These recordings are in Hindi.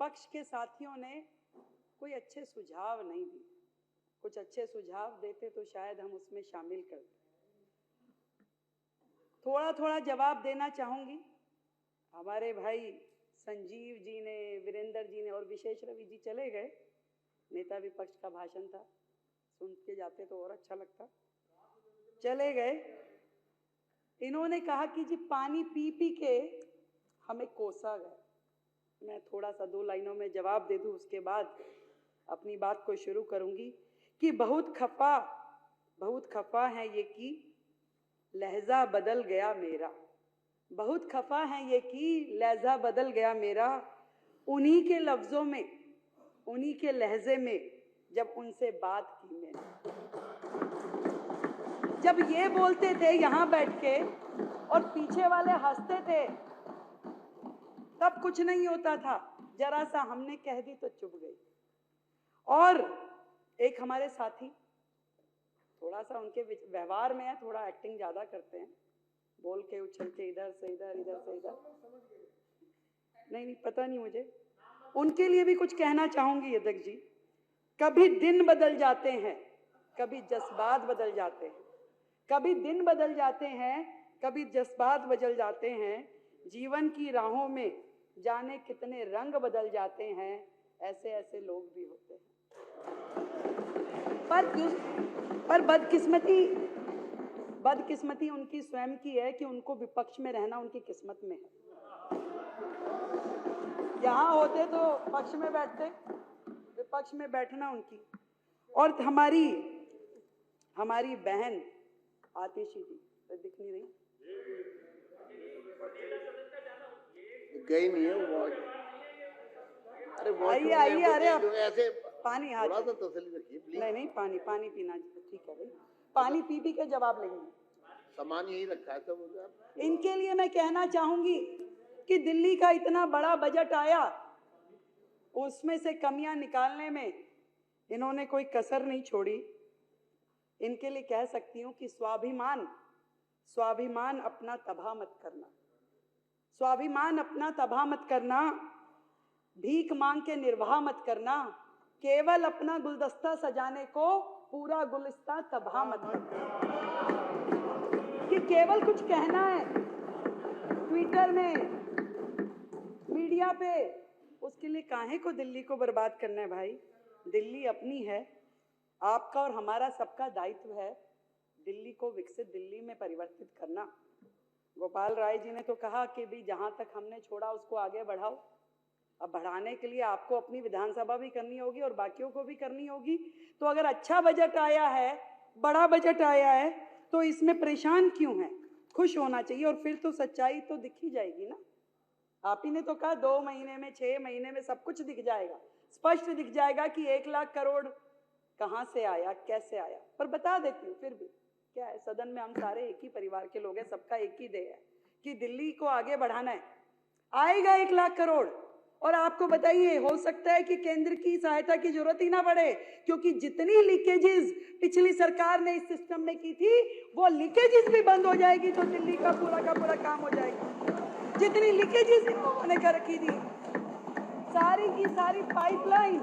विपक्ष के साथियों ने कोई अच्छे सुझाव नहीं दिए। कुछ अच्छे सुझाव देते तो शायद हम उसमें शामिल करते। थोड़ा थोड़ा जवाब देना चाहूंगी। हमारे भाई संजीव जी ने, वीरेंद्र जी ने और विशेष रवि जी चले गए। नेता विपक्ष का भाषण था, सुन के जाते तो और अच्छा लगता। चले गए। इन्होंने कहा कि जी पानी पी पी के हमें कोसा गया। मैं थोड़ा सा 2 लाइनों में जवाब दे दूं, उसके बाद अपनी बात को शुरू करूंगी कि बहुत खफा है ये कि लहजा बदल गया मेरा। बहुत खफा है ये कि लहजा बदल गया मेरा। उन्हीं के लफ्जों में, उन्हीं के लहजे में जब उनसे बात की मैंने। जब ये बोलते थे यहां बैठ के और पीछे वाले हंसते थे, तब कुछ नहीं होता था। जरा सा हमने कह दी तो चुप गई। और एक हमारे साथी, थोड़ा सा उनके व्यवहार में है, थोड़ा एक्टिंग ज्यादा करते हैं, बोल के उछल के इधर से इधर, इधर से इधर। नहीं पता नहीं मुझे। उनके लिए भी कुछ कहना चाहूंगी अध्यक्ष जी। कभी दिन बदल जाते हैं, कभी जज्बात बदल जाते हैं। कभी दिन बदल जाते हैं, कभी जज्बात बदल जाते हैं। जीवन की राहों में जाने कितने रंग बदल जाते हैं। ऐसे ऐसे लोग भी होते हैं। पर बदकिस्मती उनकी स्वयं की है कि उनको विपक्ष में रहना उनकी किस्मत में है। यहां होते तो पक्ष में बैठते, विपक्ष में बैठना उनकी। और हमारी बहन आतिशी जी दिख नहीं रही, गई नहीं है वो। अरे आइए। अरे आप ऐसे पानी थोड़ा सा तसल्ली रखिए प्लीज। नहीं पानी पीना ठीक है भाई। पानी पी के जवाब लेंगे। सामान यही रखा है सब। इनके लिए मैं कहना चाहूंगी कि दिल्ली का इतना बड़ा बजट आया, उसमें से कमियां निकालने में इन्होंने कोई कसर नहीं छोड़ी। इनके लिए कह सकती हूं कि स्वाभिमान अपना तबाह मत करना। स्वाभिमान अपना तबाह मत करना। भीख मांग के निर्वाह मत करना। केवल अपना गुलदस्ता सजाने को पूरा गुलिस्ता तबाह मत करना। कि केवल कुछ कहना है ट्विटर में, मीडिया पे, उसके लिए काहे को दिल्ली को बर्बाद करना है भाई। दिल्ली अपनी है। आपका और हमारा सबका दायित्व है दिल्ली को विकसित दिल्ली में परिवर्तित करना। गोपाल राय जी ने तो कहा कि भी जहां तक हमने छोड़ा उसको आगे बढ़ाओ। अब बढ़ाने के लिए आपको अपनी विधानसभा भी करनी होगी और बाकियों को भी करनी होगी। तो अगर अच्छा बजट आया है, बड़ा बजट आया है, तो इसमें परेशान क्यों है? खुश होना चाहिए। और फिर तो सच्चाई तो दिख ही जाएगी ना। आप ही ने तो कहा 2 महीने में, 6 महीने में सब कुछ दिख जाएगा, स्पष्ट दिख जाएगा कि 1 लाख करोड़ कहां से आया, कैसे आया। पर बता देती हूँ फिर भी, क्या है, सदन में हम सारे एक ही परिवार के लोग हैं, सबका एक ही ध्येय है कि दिल्ली को आगे बढ़ाना है। आएगा 1 लाख करोड़। और आपको बताइए, हो सकता है कि केंद्र की सहायता की जरूरत ही ना पड़े, क्योंकि जितनी लीकेजेस पिछली सरकार ने इस सिस्टम में की थी, वो लीकेजेस भी बंद हो जाएगी तो दिल्ली का पूरा काम हो जाएगा। जितनी लीकेजेस इन लोगों ने कर रखी थी, सारी की सारी पाइपलाइन,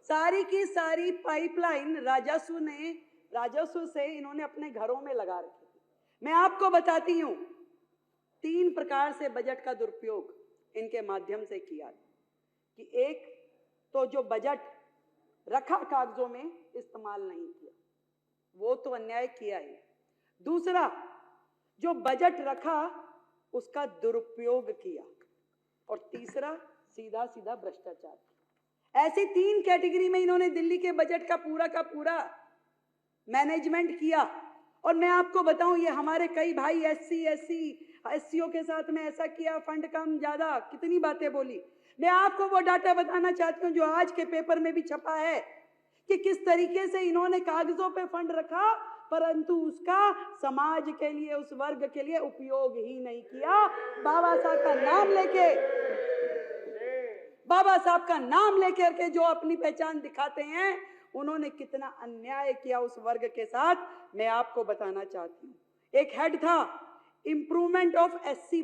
सारी की सारी पाइपलाइन राजस्व से इन्होंने अपने घरों में लगा रखी थी। मैं आपको बताती हूं, 3 प्रकार से बजट का दुरुपयोग इनके माध्यम से किया कि एक तो जो बजट रखा कागजों में इस्तेमाल नहीं किया, वो तो अन्याय किया ही। दूसरा, जो बजट रखा उसका दुरुपयोग किया। और तीसरा, सीधा भ्रष्टाचार। ऐसी 3 कैटेगरी में इन्होंने दिल्ली के बजट का पूरा मैनेजमेंट किया। और मैं आपको बताऊं, ये हमारे कई भाई एससीओ के साथ में ऐसा किया, फंड कम ज्यादा, कितनी बातें बोली। मैं आपको वो डाटा बताना चाहती हूं जो आज के पेपर में भी छपा है कि किस तरीके से इन्होंने कागजों पे फंड रखा, परंतु उसका समाज के लिए, उस वर्ग के लिए उपयोग ही नहीं किया। बाबा साहब का नाम लेके बाबा साहब का नाम लेकर के जो अपनी पहचान दिखाते हैं, उन्होंने कितना अन्याय किया उस वर्ग के साथ, मैं आपको बताना चाहती हूँ। एक हेड था इंप्रूवमेंट ऑफ एससी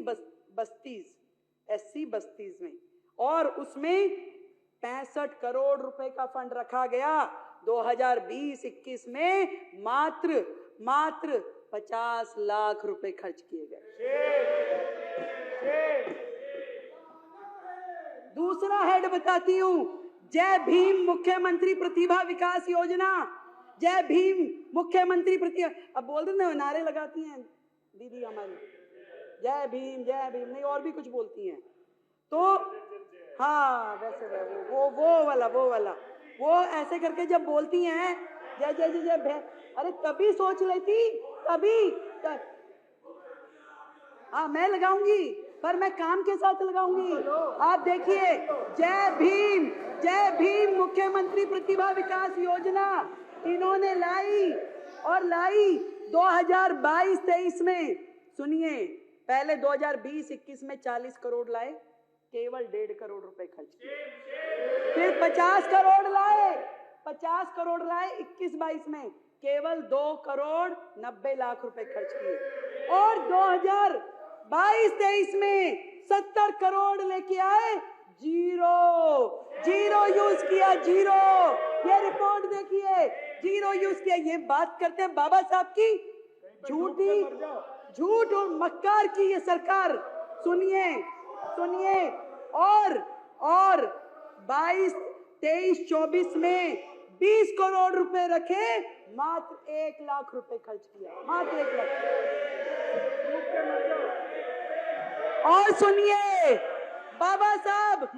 बस्तीज में, और उसमें 65 करोड़ रुपए का फंड रखा गया। 2020-21 में मात्र 50 लाख रुपए खर्च किए गए। दूसरा हेड बताती हूं, जय भीम मुख्यमंत्री प्रतिभा विकास योजना। जय भीम मुख्यमंत्री प्रतिभा, अब बोल दो ना, नारे लगाती हैं दीदी हमारी, जय भीम नहीं, और भी कुछ बोलती हैं। तो हाँ, वैसे वो वाला वो ऐसे करके जब बोलती हैं जय जय जय जय, अरे तभी सोच लेती, हाँ मैं लगाऊंगी, पर मैं काम के साथ लगाऊंगी। आप देखिए, जय भीम मुख्यमंत्री प्रतिभा विकास योजना इन्होंने लाई 2022-23 में। सुनिए, पहले 2020-21 में 40 करोड़ लाए, केवल 1.5 करोड़ रुपए खर्च किए। फिर 50 करोड़ लाए 21-22 में, केवल 2 करोड़ 90 लाख रुपए खर्च किए। और 2022-23 में 70 करोड़ लेके आए, जीरो यूज किया, जीरो। ये रिपोर्ट देखिए, जीरो यूज किया। ये बात करते हैं बाबा साहब की, झूठ और मक्कार की ये सरकार। सुनिए, और 22-23-24 में 20 करोड़ रुपए रखे, मात्र 1 लाख रुपए खर्च किया, मात्र 1 लाख। और सुनिए, बाबा साहब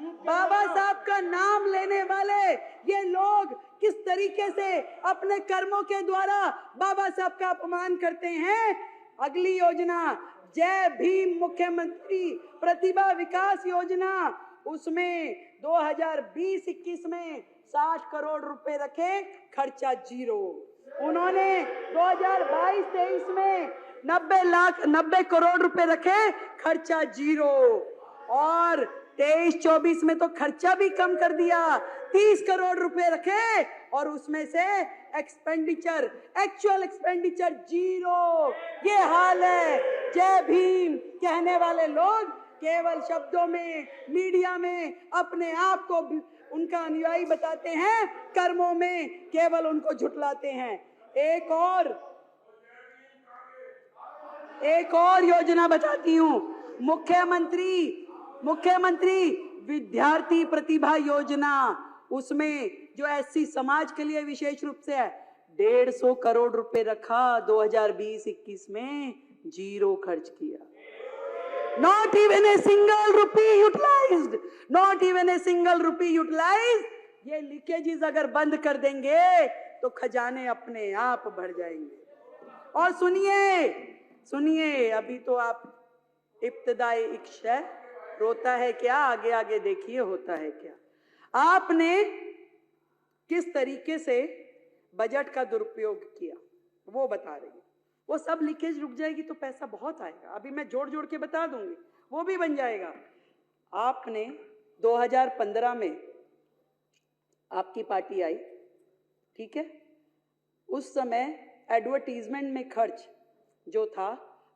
का नाम लेने वाले ये लोग किस तरीके से अपने कर्मों के द्वारा बाबा साहब का अपमान करते हैं। अगली योजना, जय भीम मुख्यमंत्री प्रतिभा विकास योजना, उसमें 2020-21 में 60 करोड़ रुपए रखे, खर्चा जीरो। उन्होंने 2022-23 में 90 करोड़ रुपए रखे, खर्चा जीरो। और 23-24 में तो खर्चा भी कम कर दिया, 30 करोड़ रुपए रखे, और उसमें से एक्चुअल एक्सपेंडिचर जीरो। ये हाल है। जय भीम कहने वाले लोग केवल शब्दों में, मीडिया में अपने आप को उनका अनुयायी बताते हैं, कर्मों में केवल उनको झुठलाते हैं। एक और योजना बताती हूं, मुख्यमंत्री विद्यार्थी प्रतिभा योजना, उसमें जो एससी समाज के लिए विशेष रूप से है, 150 करोड़ रुपए रखा, 2020-21 में जीरो खर्च किया। Not even a single rupee utilized। ये लीकेजेस अगर बंद कर देंगे तो खजाने अपने आप भर जाएंगे। और सुनिए, अभी तो आप इब्तिदाई इश्क है, रोता है क्या, आगे आगे देखिए होता है क्या। आपने किस तरीके से बजट का दुरुपयोग किया वो बता रही है। वो सब लीकेज रुक जाएगी तो पैसा बहुत आएगा, अभी मैं जोड़ के बता दूंगी, वो भी बन जाएगा। आपने 2015 में आपकी पार्टी आई, ठीक है, उस समय एडवर्टीजमेंट में खर्च जो था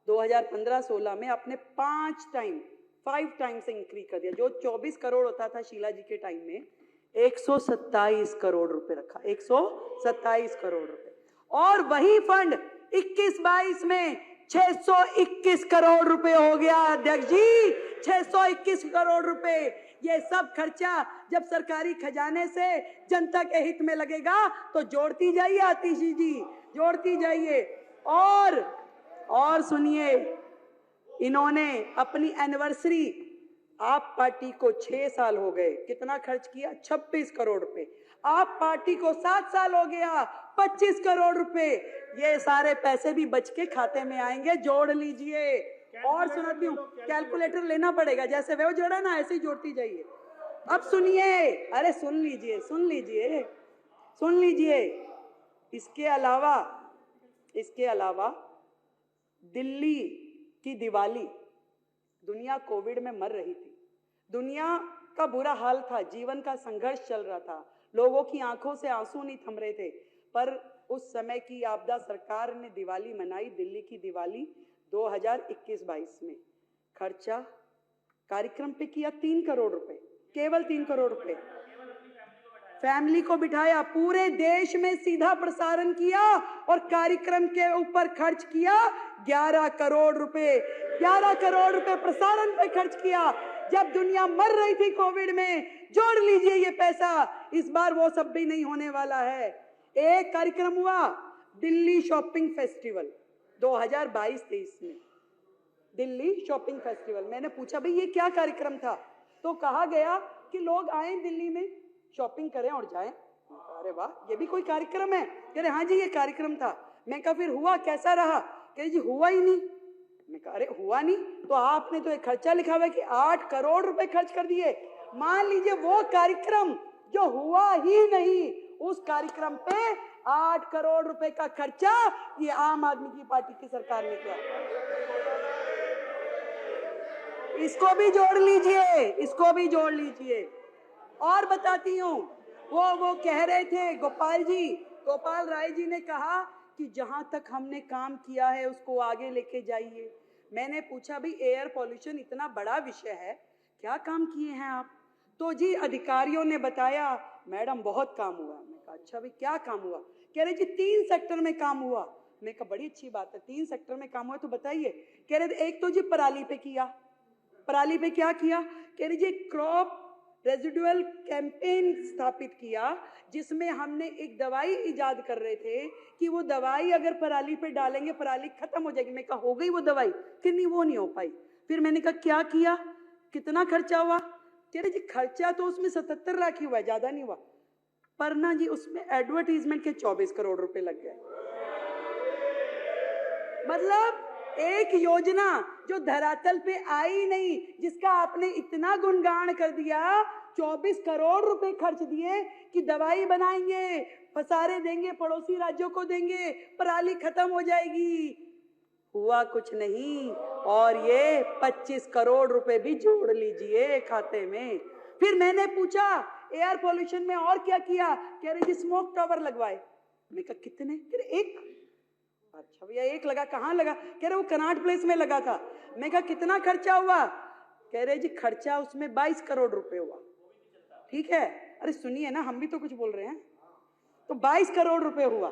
2015-16 में आपने 5 टाइम्स इंक्रीज कर दिया। जो 24 करोड़ होता था शीला जी के टाइम में, 127 करोड़ रुपए रखा, 127 करोड़ रुपए। और वही फंड 21-22 में 621 करोड़ रुपए हो गया अध्यक्ष जी, 621 करोड़ रुपए। ये सब खर्चा जब सरकारी खजाने से जनता के हित में लगेगा तो जोड़ती जाइए आतिश जी, जोड़ती जाइए। और सुनिए, इन्होंने अपनी एनिवर्सरी, आप पार्टी को 6 साल हो गए, कितना खर्च किया, 26 करोड़ रुपए। आप पार्टी को 7 साल हो गया, 25 करोड़ रुपए। ये सारे पैसे भी बच के खाते में आएंगे, जोड़ लीजिए। और सुनाती हूँ, कैलकुलेटर लेना पड़ेगा, जैसे वो जोड़ा ना ऐसे ही जोड़ती जाइए। अब सुनिए, अरे सुन लीजिए। इसके अलावा दिल्ली की दिवाली, दुनिया कोविड में मर रही थी, दुनिया का बुरा हाल था, जीवन का संघर्ष चल रहा था, लोगों की आंखों से आंसू नहीं थम रहे थे। पर उस समय की आपदा सरकार ने दिवाली मनाई, दिल्ली की दिवाली 2021-22 में। खर्चा कार्यक्रम पे किया 3 करोड़ रुपए, केवल 3 करोड़ रुपए। फैमिली को बिठाया, पूरे देश में सीधा प्रसारण किया और कार्यक्रम के ऊपर खर्च किया 11 करोड़ रुपए। 11 करोड़ रुपए प्रसारण पे खर्च किया। जब दुनिया मर रही थी कोविड में, जोड़ लीजिए ये पैसा। इस बार वो सब भी नहीं होने वाला है। एक कार्यक्रम हुआ दिल्ली शॉपिंग फेस्टिवल 2022-23 में, दिल्ली शॉपिंग फेस्टिवल। मैंने पूछा भाई ये क्या कार्यक्रम था, तो कहा गया कि लोग आए दिल्ली में, शॉपिंग करें और जाएं। अरे वाह, ये भी कोई कार्यक्रम है? कह रहे हाँ जी ये कार्यक्रम था। मैं कहा फिर हुआ कैसा रहा? कह रहे जी हुआ ही नहीं। मैं कहा अरे हुआ नहीं तो आपने तो एक खर्चा लिखा हुआ है कि 8 करोड़ रुपए खर्च कर दिए। मान लीजिए वो कार्यक्रम जो हुआ ही नहीं, उस कार्यक्रम पे 8 करोड़ रुपए का खर्चा ये आम आदमी की पार्टी की सरकार ने किया। इसको भी जोड़ लीजिए, इसको भी जोड़ लीजिए। और बताती हूँ, वो कह रहे थे गोपाल राय जी ने कहा कि जहां तक हमने काम किया है उसको आगे लेके जाइए। मैंने पूछा भाई एयर पॉल्यूशन इतना बड़ा विषय है, क्या काम किए हैं आप? तो जी अधिकारियों ने बताया मैडम बहुत काम हुआ। मैं कहा अच्छा भाई क्या काम हुआ? कह रहे जी 3 सेक्टर में काम हुआ। मैं कहा बड़ी अच्छी बात है, 3 सेक्टर में काम हुआ तो बताइए। कह रहे एक तो जी पराली पे किया। पराली पे क्या किया? कह रहे जी क्रॉप रेजिडुअल कैंपेन स्थापित किया, जिसमें हमने एक दवाई इजाद कर रहे थे कि वो दवाई अगर पराली पे डालेंगे पराली खत्म हो जाएगी। मैं कहा हो गई वो दवाई? कि नहीं वो नहीं हो पाई। फिर मैंने कहा क्या किया, कितना खर्चा हुआ? कह रहे जी खर्चा तो उसमें 77 लाख ही हुआ, ज्यादा नहीं हुआ। पर ना जी उसमें एडवर्टीजमेंट के 24 करोड़ रुपए लग गए। मतलब एक योजना जो धरातल पे आई नहीं, जिसका आपने इतना गुणगान कर दिया, 24 करोड़ रुपए खर्च दिए कि दवाई बनाएंगे, पसारे देंगे, पड़ोसी राज्यों को देंगे, पराली खत्म हो जाएगी। हुआ कुछ नहीं। और ये 25 करोड़ रुपए भी जोड़ लीजिए खाते में। फिर मैंने पूछा एयर पोल्यूशन में और क्या किया? कह रहे जी स्मोक टावर लगवाए। मैं कहा कितने? कह रहे एक। अच्छा भैया एक लगा, कहाँ लगा? कह रहे वो कनाट प्लेस में लगा था। मैं कहा कितना खर्चा हुआ? कह रहे जी खर्चा उसमें 22 करोड़ रुपए हुआ। ठीक है, अरे सुनिए ना, हम भी तो कुछ बोल रहे हैं। तो 22 करोड़ रुपए हुआ।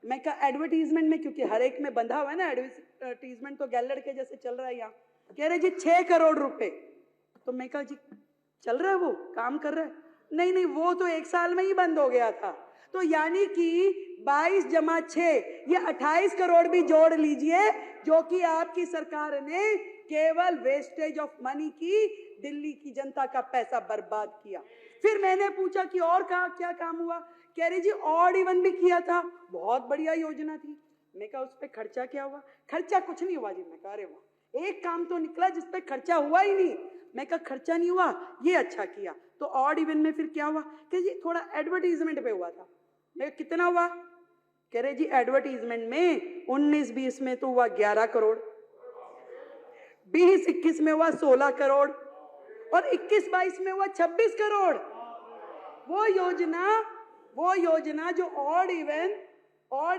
मैं कहा एडवर्टीजमेंट में, क्योंकि हर एक में बंधा हुआ है ना एडवर्टीजमेंट, तो गैलड़ के जैसे चल रहा है यहाँ। कह रहे जी 6 करोड़ रुपए। तो मैं कहा जी चल रहा है, वो काम कर रहा है? नहीं वो तो 1 साल में ही बंद हो गया था। तो यानी कि 22 जमा 6 ये 28 करोड़ भी जोड़ लीजिए, जो कि आपकी सरकार ने केवल वेस्टेज ऑफ मनी की, दिल्ली की जनता का पैसा बर्बाद किया। फिर मैंने पूछा कि और क्या काम हुआ? कह रही जी ऑड इवन भी किया था, बहुत बढ़िया योजना थी। मैं कहा उस पर खर्चा क्या हुआ? खर्चा कुछ नहीं हुआ जी। मैं कहा अरे वाह, एक काम तो निकला जिसपे खर्चा हुआ ही नहीं। मैं कहा खर्चा नहीं हुआ, ये अच्छा किया। तो ऑड इवन में फिर क्या हुआ? कह जी थोड़ा एडवर्टीजमेंट पे हुआ था। मैं कितना हुआ? कह रहे जी एडवर्टीजमेंट में 19-20 में तो हुआ 11 करोड़, 20-21 में हुआ 16 करोड़ और 21-22 में हुआ 26 करोड़। वो योजना जो ऑड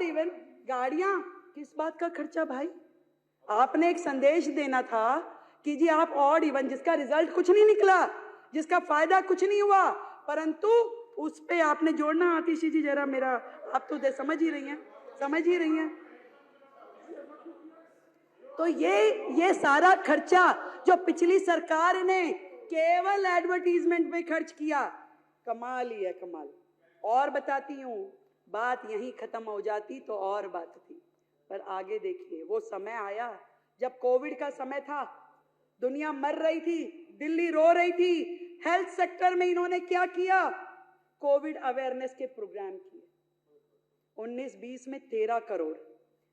इवन गाड़ियां, किस बात का खर्चा भाई? आपने एक संदेश देना था कि जी आप ऑड इवन, जिसका रिजल्ट कुछ नहीं निकला, जिसका फायदा कुछ नहीं हुआ, परंतु उस पे आपने जोड़ना। आतिशी जी जरा मेरा, आप तो समझ ही रही हैं। तो ये सारा खर्चा जो पिछली सरकार ने केवल एडवर्टीजमेंट पे खर्च किया, कमाल ही है, कमाल। और बताती हूँ, बात यहीं खत्म हो जाती तो और बात थी, पर आगे देखिए वो समय आया जब कोविड का समय था, दुनिया मर रही थी, दिल्ली रो रही थी। हेल्थ सेक्टर में इन्होंने क्या किया? कोविड अवेयरनेस के प्रोग्राम किए। 19-20 में 13 करोड़,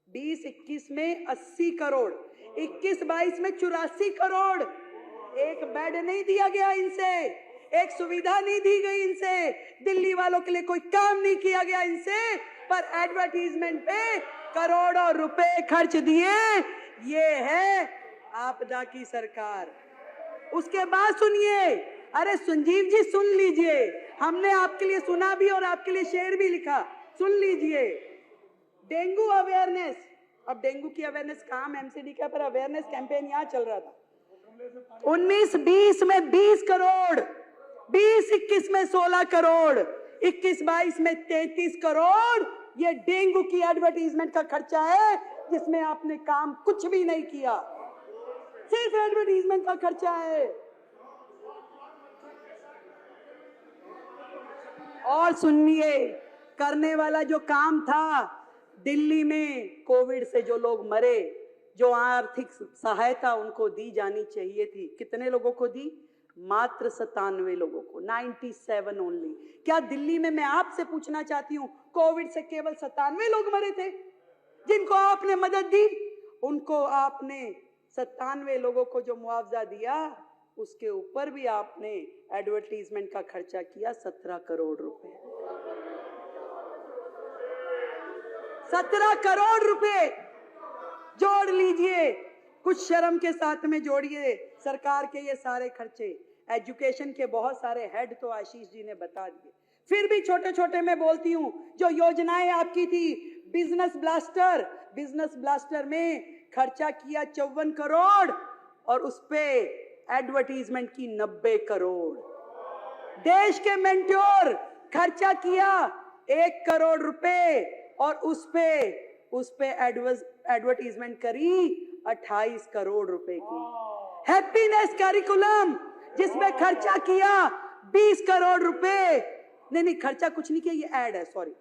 20-21 में 80 करोड़, 21-22 में 84 करोड़। एक बेड नहीं दिया गया इनसे, एक सुविधा नहीं दी गई इनसे, दिल्ली वालों के लिए कोई काम नहीं किया गया इनसे, पर एडवर्टीजमेंट पे करोड़ों रुपए खर्च दिए। ये है आपदा की सरकार। उसके बाद सुनिए, अरे संजीव जी सुन लीजिए, हमने आपके लिए सुना भी और आपके लिए शेर भी लिखा, सुन लीजिए। डेंगू अवेयरनेस, अब डेंगू की अवेयरनेस काम एमसीडी का, पर अवेयरनेस कैंपेन यहाँ चल रहा था। 19-20 में 20 करोड़, 20-21 में 16 करोड़, 21-22 में 33 करोड़ ये डेंगू की एडवर्टीजमेंट का खर्चा है, जिसमें आपने काम कुछ भी नहीं किया, सिर्फ एडवर्टीजमेंट का खर्चा है। और सुनिए, करने वाला जो काम था, दिल्ली में कोविड से जो लोग मरे, जो आर्थिक सहायता उनको दी जानी चाहिए थी, कितने लोगों को दी? मात्र 97 लोगों को, 97 ओनली। क्या दिल्ली में, मैं आपसे पूछना चाहती हूं, कोविड से केवल 97 लोग मरे थे जिनको आपने मदद दी? उनको आपने 97 लोगों को जो मुआवजा दिया, उसके ऊपर भी आपने एडवर्टीजमेंट का खर्चा किया 17 करोड़ रुपए। 17 करोड़ रुपए जोड़ लीजिए, कुछ शर्म के साथ में जोड़िए सरकार के ये सारे खर्चे। एजुकेशन के बहुत सारे हेड तो आशीष जी ने बता दिए, फिर भी छोटे छोटे मैं बोलती हूं। जो योजनाएं आपकी थी, बिजनेस ब्लास्टर में खर्चा किया 54 करोड़ और उस पे एडवर्टीजमेंट की 90 करोड़। देश के मेंटोर खर्चा किया 1 करोड़ रुपए और उस पे एडवर्टीजमेंट करी 28 करोड़ रुपए की। हैप्पीनेस करिकुलम जिसमें खर्चा किया 20 करोड़ रुपए, नहीं खर्चा कुछ नहीं किया, ये ऐड है, सॉरी,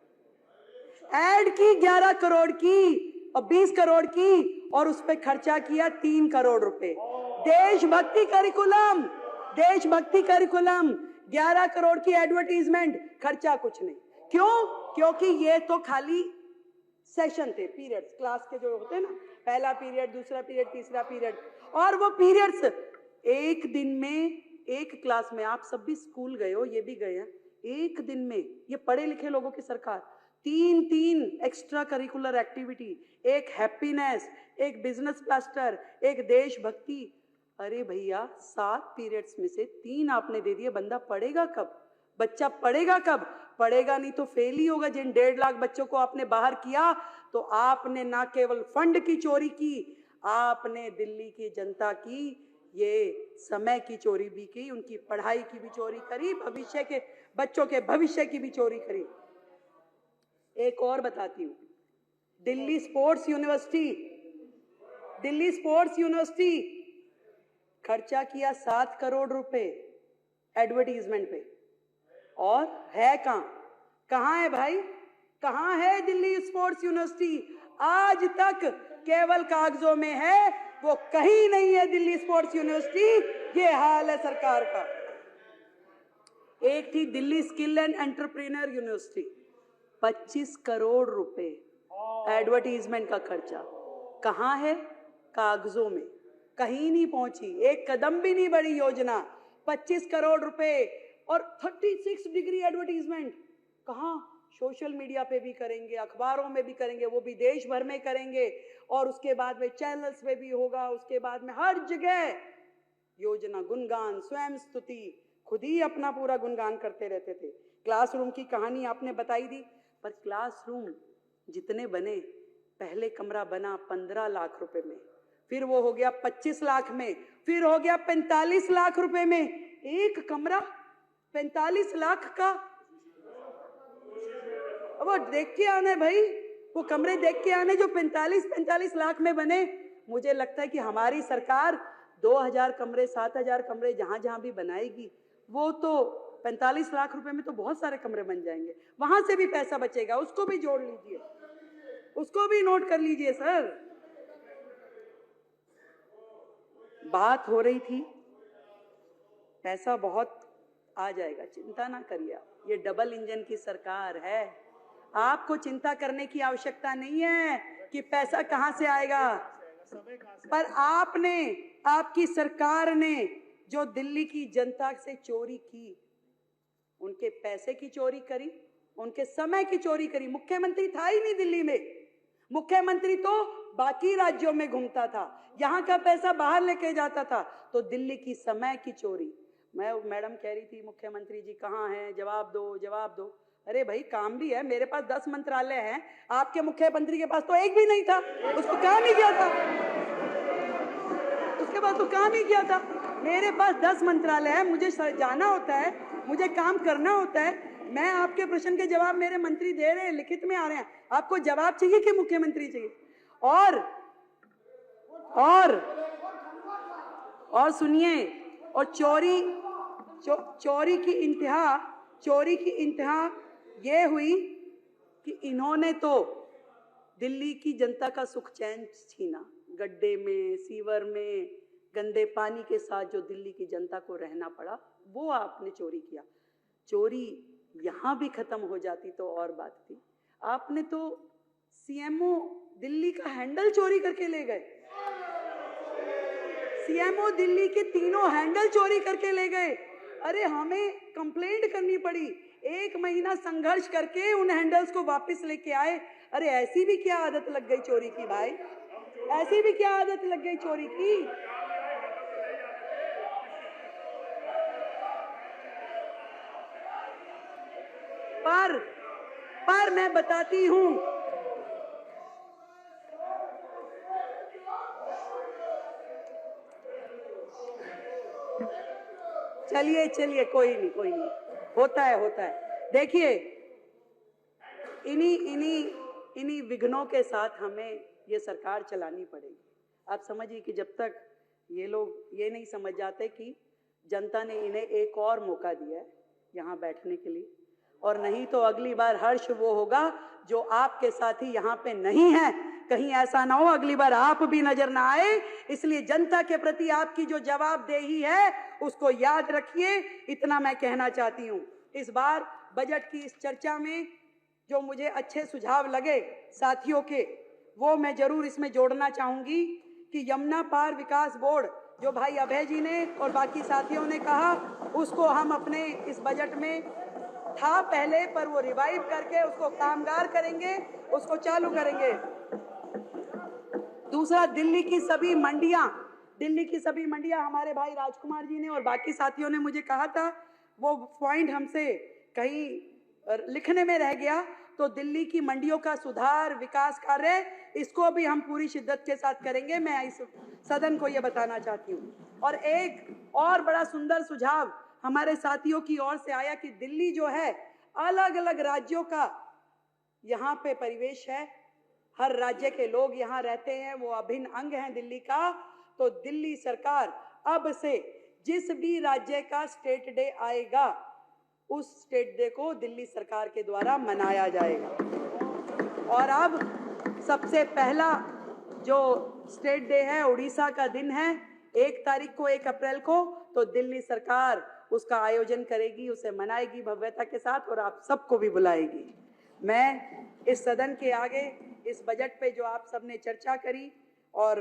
ऐड की 11 करोड़ की और 20 करोड़ की और उस पे खर्चा किया 3 करोड़ रुपए। देशभक्ति करिकुलम 11 करोड़ की एडवर्टीजमेंट, खर्चा कुछ नहीं। क्यों? क्योंकि ये तो खाली सेशन थे, पीरियड्स, क्लास के जो होते हैं ना, पहला पीरियड, दूसरा पीरियड, तीसरा पीरियड, और वो पीरियड्स एक दिन में, एक क्लास में, आप सब भी स्कूल गए हो, ये भी गए हैं, एक दिन में ये पढ़े लिखे लोगों की सरकार 3 एक्स्ट्रा करिकुलर एक्टिविटी, एक हैप्पीनेस, एक बिजनेस ब्लास्टर, एक देशभक्ति। अरे भैया 7 पीरियड्स में से 3 आपने दे दिए, बंदा पढ़ेगा कब? बच्चा पढ़ेगा कब? पढ़ेगा नहीं तो फेल ही होगा। जिन 1.5 लाख बच्चों को आपने बाहर किया, तो आपने ना केवल फंड की चोरी की, आपने दिल्ली की जनता की ये समय की चोरी भी की, उनकी पढ़ाई की भी चोरी करी, भविष्य के बच्चों के भविष्य की भी चोरी करी। एक और बताती हूँ, दिल्ली स्पोर्ट्स यूनिवर्सिटी खर्चा किया 7 करोड़ रुपए एडवर्टीजमेंट पे, और है कहां है भाई? कहां है दिल्ली स्पोर्ट्स यूनिवर्सिटी? आज तक केवल कागजों में है, वो कहीं नहीं है दिल्ली स्पोर्ट्स यूनिवर्सिटी। ये हाल है सरकार का। एक थी Delhi skill and entrepreneur university, 25 crore रुपए एडवर्टीजमेंट का खर्चा, कहां है? कागजों में, कहीं नहीं पहुंची, एक कदम भी नहीं बढ़ी योजना। 25 करोड़ रुपए और 36 डिग्री एडवर्टीजमेंट, कहां? सोशल मीडिया पे भी करेंगे, अखबारों में भी करेंगे, वो भी देश भर में करेंगे, और उसके बाद में चैनल्स में भी होगा, उसके बाद में हर जगह योजना, गुणगान, स्वयं स्तुति, खुद ही अपना पूरा गुणगान करते रहते थे। क्लासरूम की कहानी आपने बताई दी, पर क्लासरूम जितने बने, पहले कमरा बना 15 लाख रुपए में, फिर वो हो गया 25 लाख में, फिर हो गया 45 लाख रुपए में। एक कमरा 45 लाख का, वो देख के आने भाई, वो कमरे देख के आने जो 45 लाख में बने। मुझे लगता है कि हमारी सरकार 2000 कमरे, 7000 कमरे जहां भी बनाएगी, वो तो 45 लाख रुपए में तो बहुत सारे कमरे बन जाएंगे, वहां से भी पैसा बचेगा, उसको भी जोड़ लीजिए, उसको भी नोट कर लीजिए सर। बात हो रही थी, पैसा बहुत आ जाएगा, चिंता ना करिए। ये डबल इंजन की सरकार है, आपको चिंता करने की आवश्यकता नहीं है कि पैसा कहां से आएगा। पर आपने, आपकी सरकार ने जो दिल्ली की जनता से चोरी की, उनके पैसे की चोरी करी, उनके समय की चोरी करी। मुख्यमंत्री था ही नहीं दिल्ली में, मुख्यमंत्री तो बाकी राज्यों में घूमता था, यहाँ का पैसा बाहर लेके जाता था। तो दिल्ली की समय की चोरी, मैडम कह रही थी मुख्यमंत्री जी कहाँ हैं, जवाब दो जवाब दो। अरे भाई काम भी है, मेरे पास 10 मंत्रालय हैं, आपके मुख्यमंत्री के पास तो एक भी नहीं था, उसको काम ही किया था, उसके पास तो काम ही किया था। मेरे पास 10 मंत्रालय है, मुझे जाना होता है, मुझे काम करना होता है। मैं आपके प्रश्न के जवाब मेरे मंत्री दे रहे हैं, लिखित में आ रहे हैं। आपको जवाब चाहिए कि मुख्यमंत्री चाहिए? और सुनिए, और चोरी की इंतहा ये हुई कि इन्होंने तो दिल्ली की जनता का सुख चैन छीना। गड्ढे में, सीवर में, गंदे पानी के साथ जो दिल्ली की जनता को रहना पड़ा, वो आपने चोरी किया। चोरी यहां भी खत्म हो जाती तो और बात थी। आपने तो सीएमओ दिल्ली का हैंडल चोरी करके ले गए। सीएमओ दिल्ली के 3 हैंडल चोरी करके ले गए। अरे हमें कंप्लेंट करनी पड़ी, 1 महीना संघर्ष करके उन हैंडल्स को वापस लेके आए। अरे ऐसी भी क्या आदत लग गई चोरी की भाई, ऐसी भी क्या आदत लग गई चोरी की? पर मैं बताती हूं, चलिए कोई नहीं, होता है। देखिए, इन्हीं विघ्नों के साथ हमें ये सरकार चलानी पड़ेगी। आप समझिए कि जब तक ये लोग ये नहीं समझ जाते कि जनता ने इन्हें एक और मौका दिया है यहाँ बैठने के लिए, और नहीं तो अगली बार हर्ष वो होगा जो आपके साथी यहाँ पे नहीं है। कहीं ऐसा ना हो अगली बार आप भी नजर ना आए। इसलिए जनता के प्रति आपकी जो जवाबदेही है उसको याद रखिए, इतना मैं कहना चाहती हूँ। इस बार बजट की इस चर्चा में जो मुझे अच्छे सुझाव लगे साथियों के, वो मैं जरूर इसमें जोड़ना चाहूंगी कि यमुना पार विकास बोर्ड जो भाई अभय जी ने और बाकी साथियों ने कहा, उसको हम अपने इस बजट में था पहले, पर वो रिवाइव करके उसको कामगार करेंगे, उसको चालू करेंगे। दूसरा, दिल्ली की सभी मंडियां हमारे भाई राजकुमार जी ने और बाकी साथियों ने मुझे कहा था, वो पॉइंट हमसे कहीं लिखने में रह गया। तो दिल्ली की मंडियों का सुधार, विकास कार्य, इसको भी हम पूरी शिद्दत के साथ करेंगे। मैं इस सदन को ये बताना चाहती हूँ। और एक और बड़ा सुंदर सुझाव हमारे साथियों की ओर से आया कि दिल्ली जो है, अलग अलग राज्यों का यहाँ पे परिवेश है, हर राज्य के लोग यहाँ रहते हैं, वो अभिन्न अंग हैं दिल्ली का। तो दिल्ली सरकार अब से जिस भी राज्य का स्टेट डे आएगा, उस स्टेट डे को दिल्ली सरकार के द्वारा मनाया जाएगा। और अब सबसे पहला जो स्टेट डे है, उड़ीसा का दिन है, 1 तारीख को, 1 अप्रैल को, तो दिल्ली सरकार उसका आयोजन करेगी, उसे मनाएगी भव्यता के साथ और आप सबको भी बुलाएगी। मैं इस सदन के आगे इस बजट पे जो आप सबने चर्चा करी और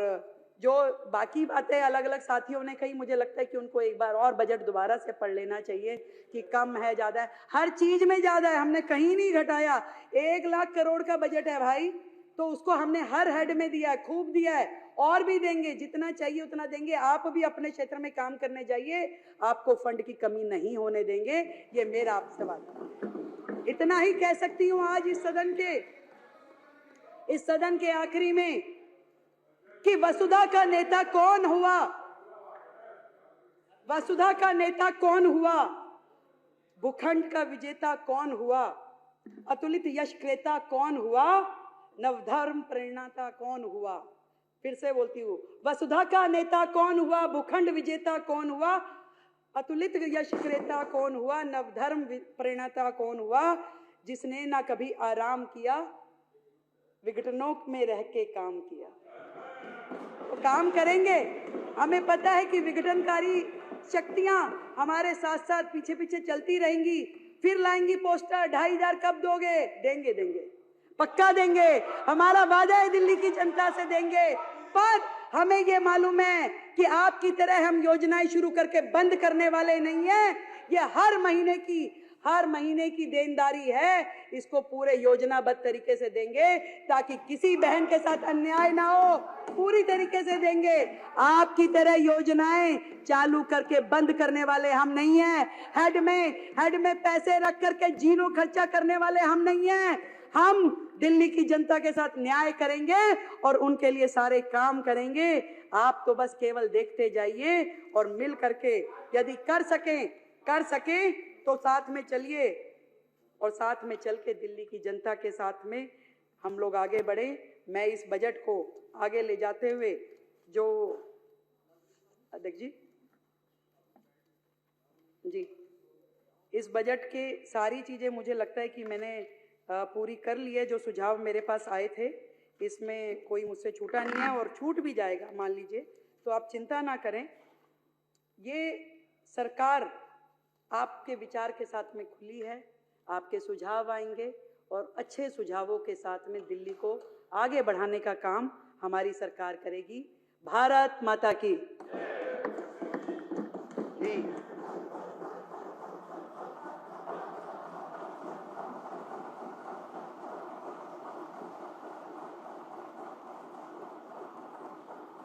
जो बाकी बातें अलग अलग साथियों ने कही, मुझे लगता है कि उनको एक बार और बजट दोबारा से पढ़ लेना चाहिए कि कम है, ज्यादा है, हर चीज में ज्यादा है, हमने कहीं नहीं घटाया। 1 लाख करोड़ का बजट है भाई, तो उसको हमने हर हेड में दिया है, खूब दिया है, और भी देंगे, जितना चाहिए उतना देंगे। आप भी अपने क्षेत्र में काम करने जाइए, आपको फंड की कमी नहीं होने देंगे, ये मेरा आपसे वादा है। इतना ही कह सकती हूँ आज इस सदन के आखिरी में कि वसुधा का नेता कौन हुआ, वसुधा का नेता कौन हुआ, भूखंड का विजेता कौन हुआ, अतुलित यश क्रेता कौन हुआ, नवधर्म प्रेरणाता कौन हुआ। फिर से बोलती हूँ, वसुधा का नेता कौन हुआ, भूखंड विजेता कौन हुआ, अतुलित यश क्रेता कौन हुआ, नवधर्म प्रेरणाता कौन हुआ, जिसने ना कभी आराम किया, विघटनों में रह के काम किया। तो काम करेंगे, हमें पता है कि विघटनकारी शक्तियां हमारे साथ साथ पीछे पीछे चलती रहेंगी, फिर लाएंगी पोस्टर, 2500 कब दोगे, देंगे, पक्का देंगे, हमारा वादा है दिल्ली की जनता से देंगे। पर हमें ये मालूम है कि आपकी तरह हम योजनाएं शुरू करके बंद करने वाले नहीं है। ये हर महीने की, हर महीने की देनदारी है, इसको पूरे योजनाबद्ध तरीके से देंगे ताकि किसी बहन के साथ अन्याय ना हो, पूरी तरीके से देंगे। आपकी तरह योजनाएं चालू करके बंद करने वाले हम नहीं हैं। हेड में पैसे रख करके जीरो खर्चा करने वाले हम नहीं हैं। हम दिल्ली की जनता के साथ न्याय करेंगे और उनके लिए सारे काम करेंगे। आप तो बस केवल देखते जाइए और मिल करके यदि कर सके तो साथ में चलिए और साथ में चल के दिल्ली की जनता के साथ में हम लोग आगे बढ़े। मैं इस बजट को आगे ले जाते हुए जो अध्यक्ष जी इस बजट के सारी चीजें मुझे लगता है कि मैंने पूरी कर ली है। जो सुझाव मेरे पास आए थे इसमें कोई मुझसे छूटा नहीं है और छूट भी जाएगा मान लीजिए, तो आप चिंता ना करें। ये सरकार आपके विचार के साथ में खुली है, आपके सुझाव आएंगे और अच्छे सुझावों के साथ में दिल्ली को आगे बढ़ाने का काम हमारी सरकार करेगी। भारत माता की।